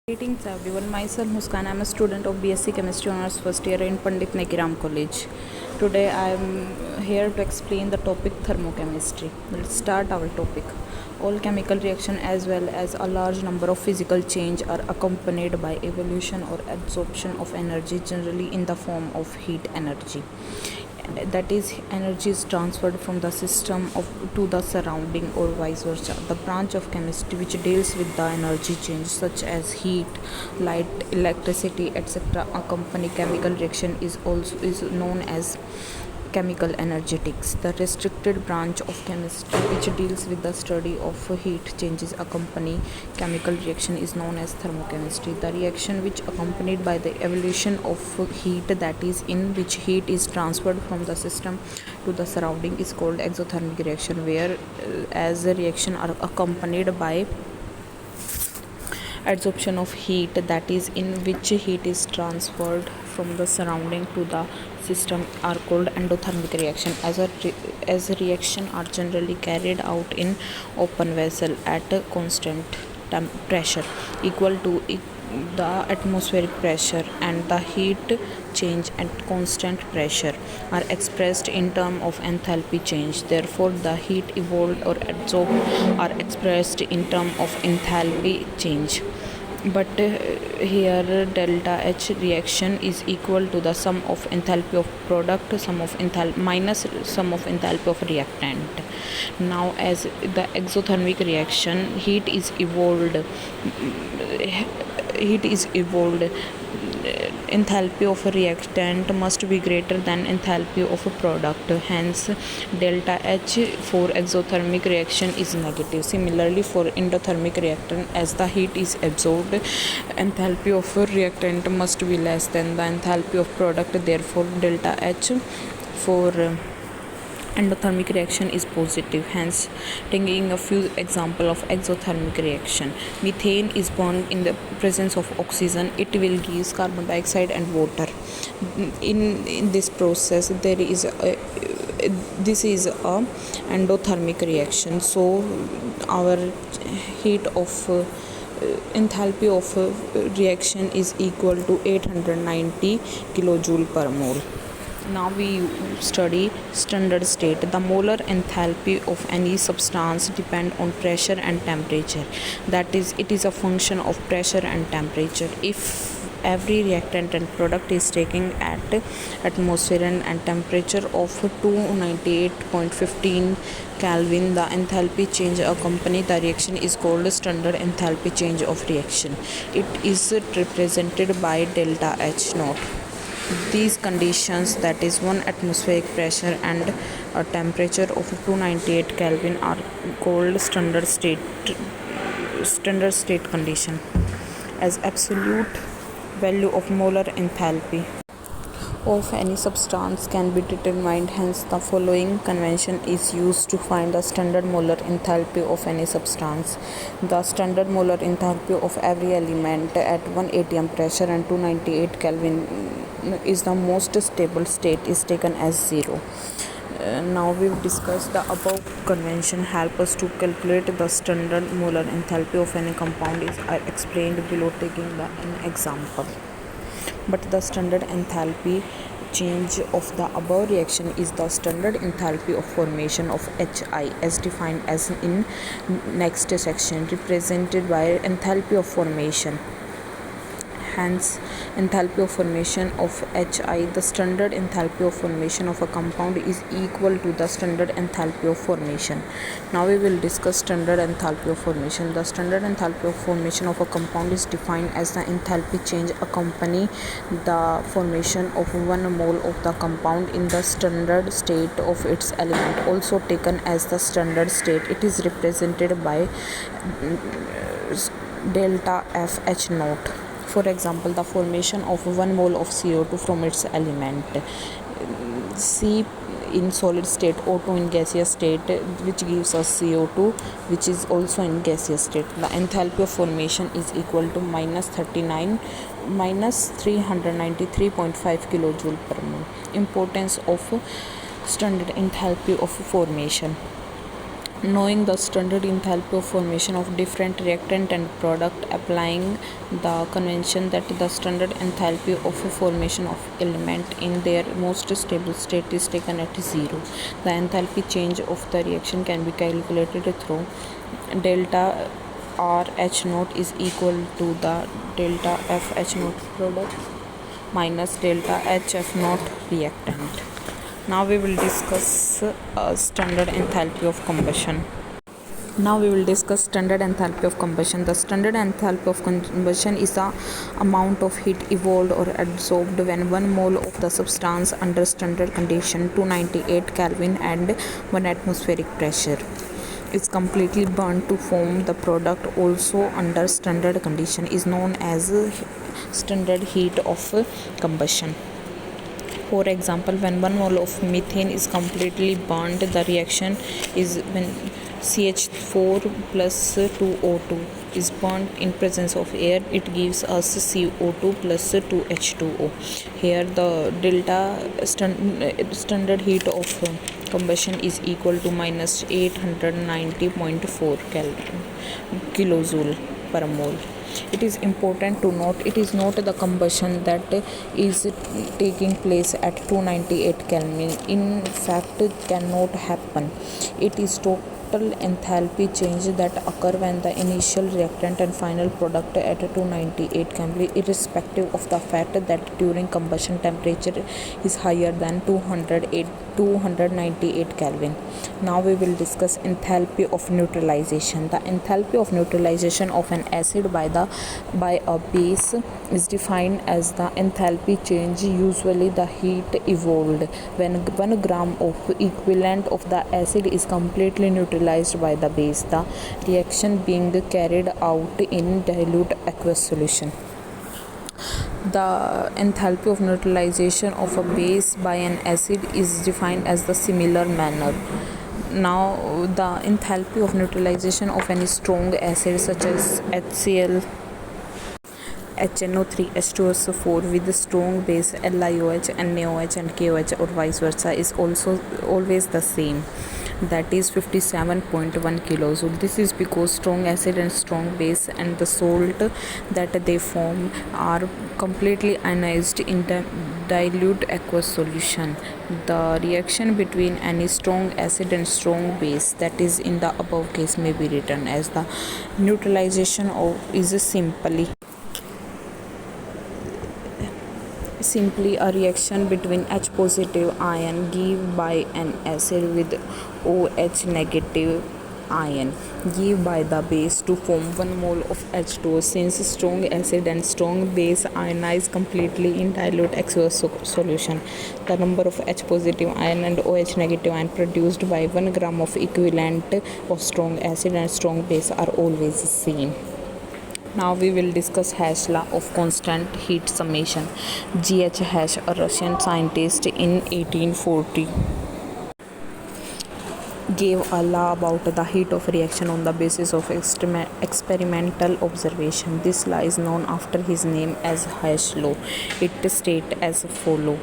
Greetings everyone, myself Muskan. I am a student of BSc Chemistry Honours first year in Pandit Nekiram College. Today I am here to explain the topic thermochemistry. Let's start our topic. All chemical reaction as well as a large number of physical change are accompanied by evolution or absorption of energy, generally in the form of heat energy. That is, energy is transferred from the system to the surrounding or vice versa. The branch of chemistry which deals with the energy change such as heat, light, electricity, etc. accompany chemical reaction is known as chemical energetics. The restricted branch of chemistry which deals with the study of heat changes accompany chemical reaction is known as thermochemistry. The reaction which accompanied by the evolution of heat, that is, in which heat is transferred from the system to the surrounding, is called exothermic reaction, where as the reaction are accompanied by adsorption of heat, that is, in which heat is transferred from the surrounding to the system, are called endothermic reaction. As reaction are generally carried out in open vessel at a constant pressure equal to the atmospheric pressure, and the heat change at constant pressure are expressed in terms of enthalpy change. Therefore, the heat evolved or adsorbed are expressed in terms of enthalpy change. But here delta H reaction is equal to the sum of enthalpy of product minus sum of enthalpy of reactant. Now, as the exothermic reaction, heat is evolved, enthalpy of a reactant must be greater than enthalpy of a product. Hence, delta H for exothermic reaction is negative. Similarly, for endothermic reaction, as the heat is absorbed, enthalpy of a reactant must be less than the enthalpy of product. Therefore, delta H for endothermic reaction is positive. Hence, taking a few example of exothermic reaction, methane is burned in the presence of oxygen. It will give carbon dioxide and water. In this process, this is a endothermic reaction. So our heat of enthalpy of reaction is equal to 890 kilojoule per mole. Now we study standard state. The molar enthalpy of any substance depend on pressure and temperature. That is, it is a function of pressure and temperature. If every reactant and product is taken at atmosphere and temperature of 298.15 Kelvin, the enthalpy change accompanying the reaction is called standard enthalpy change of reaction. It is represented by delta H naught. These conditions, that is 1 atmospheric pressure and a temperature of 298 Kelvin, are called standard state condition. As absolute value of molar enthalpy of any substance can be determined. Hence, the following convention is used to find the standard molar enthalpy of any substance. The standard molar enthalpy of every element at 1 atm pressure and 298 Kelvin is the most stable state is taken as 0. Now we've discussed the above convention help us to calculate the standard molar enthalpy of any compound is explained below, taking an example. But the standard enthalpy change of the above reaction is the standard enthalpy of formation of HI as defined as in next section, represented by enthalpy of formation. Hence, enthalpy of formation of HI, the standard enthalpy of formation of a compound, is equal to the standard enthalpy of formation. Now we will discuss standard enthalpy of formation. The standard enthalpy of formation of a compound is defined as the enthalpy change accompany the formation of 1 mole of the compound in the standard state of its element, also taken as the standard state. It is represented by delta FH naught. For example, the formation of 1 mole of CO2 from its element, C in solid state, O2 in gaseous state, which gives us CO2, which is also in gaseous state. The enthalpy of formation is equal to minus 393.5 kilojoule per mole. Importance of standard enthalpy of formation. Knowing the standard enthalpy of formation of different reactant and product, applying the convention that the standard enthalpy of formation of element in their most stable state is taken at 0. The enthalpy change of the reaction can be calculated through delta RH naught is equal to the delta FH naught product minus delta HF naught reactant. Now we will discuss standard enthalpy of combustion. The standard enthalpy of combustion is the amount of heat evolved or absorbed when 1 mole of the substance under standard condition 298 Kelvin and 1 atmospheric pressure is completely burned to form the product, also under standard condition, is known as standard heat of combustion. For example, when 1 mole of methane is completely burned, the reaction is when CH4 plus 2O2 is burnt in presence of air, it gives us CO2 plus 2H2O. Here the delta standard heat of combustion is equal to minus 890.4 kilojoule per mole. It is important to note it is not the combustion that is taking place at 298 Kelvin. In fact, cannot happen. It is total enthalpy change that occur when the initial reactant and final product at 298 Kelvin, irrespective of the fact that during combustion temperature is higher than 298 Kelvin. Now we will discuss enthalpy of neutralization. The enthalpy of neutralization of an acid by a base is defined as the enthalpy change, usually the heat evolved when 1 gram of equivalent of the acid is completely neutralized by the base, the reaction being carried out in dilute aqueous solution. The enthalpy of neutralization of a base by an acid is defined as the similar manner. Now, the enthalpy of neutralization of any strong acid such as HCl, HNO3, H2SO4 with strong base LiOH, NaOH and KOH or vice versa is also always the same, that is 57.1 kilojoule. This is because strong acid and strong base and the salt that they form are completely ionized in the dilute aqueous solution. The reaction between any strong acid and strong base, that is in the above case, may be written as the neutralization of is simply a reaction between H positive ion given by an acid with OH negative ion given by the base to form 1 mole of H2O. Since strong acid and strong base ionize completely in dilute aqueous solution, the number of H positive ion and OH negative ion produced by 1 gram of equivalent of strong acid and strong base are always the same. Now we will discuss Hash law of constant heat summation. G.H. Hash, a Russian scientist in 1840, gave a law about the heat of reaction on the basis of experimental observation. This law is known after his name as Hash law. It states as follows: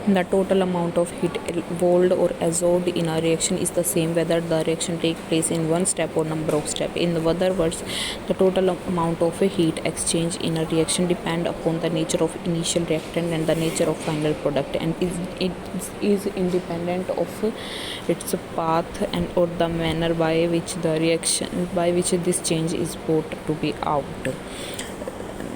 the total amount of heat evolved or absorbed in a reaction is the same whether the reaction takes place in one step or number of steps. In other words, the total amount of heat exchange in a reaction depends upon the nature of initial reactant and the nature of final product, and it is independent of its path and or the manner by which this change is brought to be out.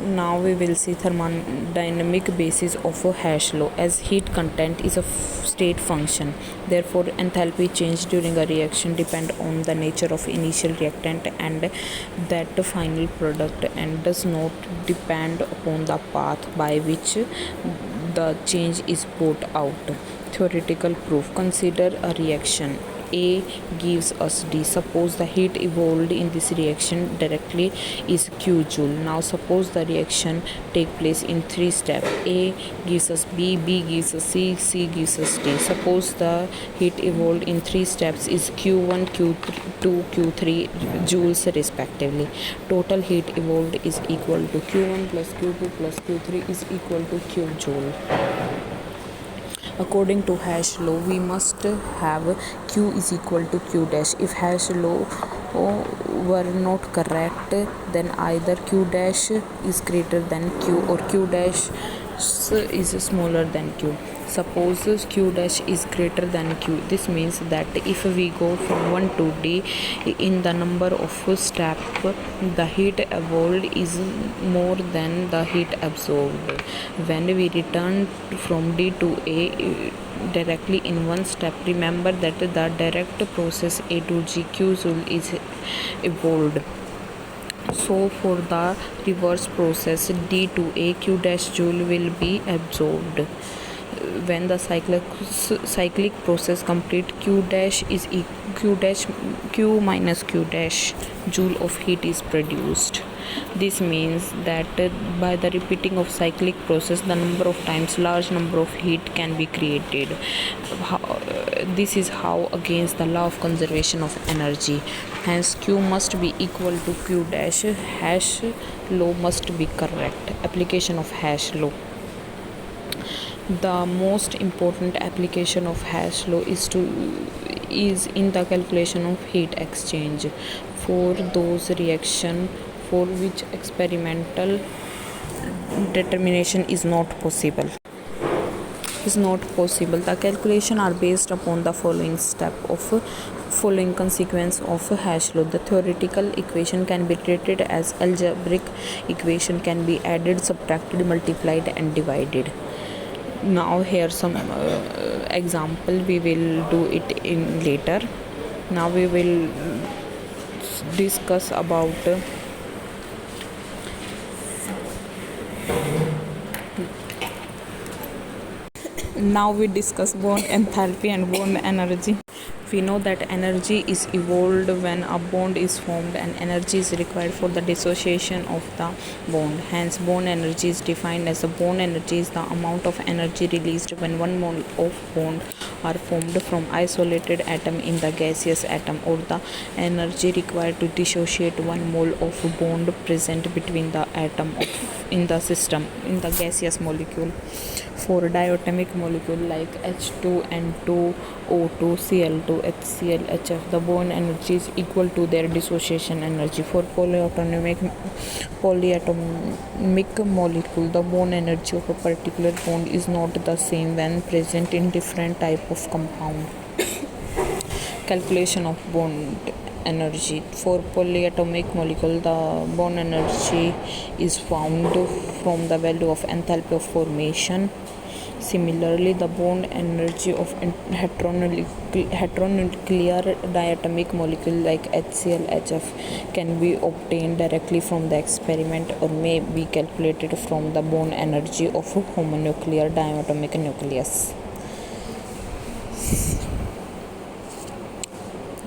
Now we will see thermodynamic basis of a Hash law. As heat content is a state function, therefore enthalpy change during a reaction depend on the nature of initial reactant and that final product, and does not depend upon the path by which the change is brought out. Theoretical proof: consider a reaction A gives us D. Suppose the heat evolved in this reaction directly is Q joule. Now suppose the reaction take place in 3 steps. A gives us B, B gives us C, C gives us D. Suppose the heat evolved in 3 steps is Q1, Q2, Q3 joules respectively. Total heat evolved is equal to Q1 plus Q2 plus Q3 is equal to Q joule. According to hash law, we must have q is equal to q dash. If hash law were not correct, then either q dash is greater than q or q dash is smaller than q. Suppose q dash is greater than q. This means that if we go from 1 to d in the number of step, the heat evolved is more than the heat absorbed. When we return from d to a directly in one step, remember that the direct process a to g q joule is evolved. So for the reverse process d to a q dash joule will be absorbed. When the cyclic process complete, q minus q dash joule of heat is produced. This means that by the repeating of cyclic process, the number of times large number of heat can be created. This is how against the law of conservation of energy. Hence q must be equal to q dash. Hash law must be correct. Application of hash law. The most important application of hash law is in the calculation of heat exchange for those reactions for which experimental determination is not possible. The calculations are based upon the following consequence of hash law. The theoretical equation can be treated as algebraic equation, can be added, subtracted, multiplied and divided. Now here some example, we will do it in later. Now we will discuss about bond enthalpy and bond energy. We know that energy is evolved when a bond is formed and energy is required for the dissociation of the bond. Hence, bond energy is defined as bond energy is the amount of energy released when one mole of bond are formed from isolated atom in the gaseous atom, or the energy required to dissociate one mole of bond present between the atom in the system in the gaseous molecule. For diatomic molecule like H2N2, O2, Cl2, HCl, HF, the bond energy is equal to their dissociation energy. For polyatomic molecule, the bond energy of a particular bond is not the same when present in different type of compound. Calculation of bond energy. For polyatomic molecule, the bond energy is found from the value of enthalpy of formation. Similarly, the bond energy of heteronuclear diatomic molecule like HCl, HF can be obtained directly from the experiment or may be calculated from the bond energy of homonuclear diatomic nucleus.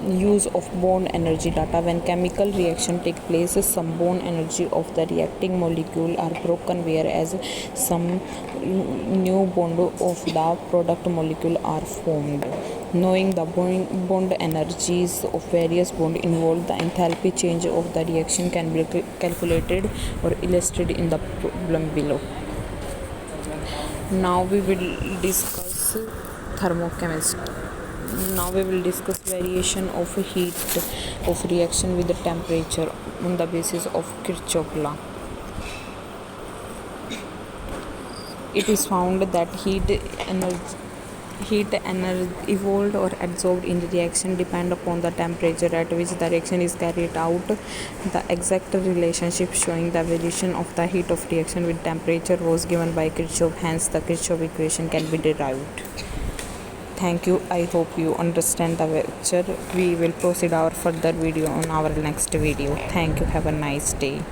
Use of bond energy data. When chemical reaction take place, some bond energy of the reacting molecule are broken, whereas some new bond of the product molecule are formed. Knowing the bond energies of various bonds involved, the enthalpy change of the reaction can be calculated or illustrated in the problem below. Now we will discuss thermochemistry. Now we will discuss variation of heat of reaction with the temperature on the basis of Kirchhoff law. It is found that heat energy evolved or absorbed in the reaction depend upon the temperature at which the reaction is carried out. The exact relationship showing the variation of the heat of reaction with temperature was given by Kirchhoff. Hence, the Kirchhoff equation can be derived. Thank you. I hope you understand the lecture. We will proceed our further video on our next video. Thank you. Have a nice day.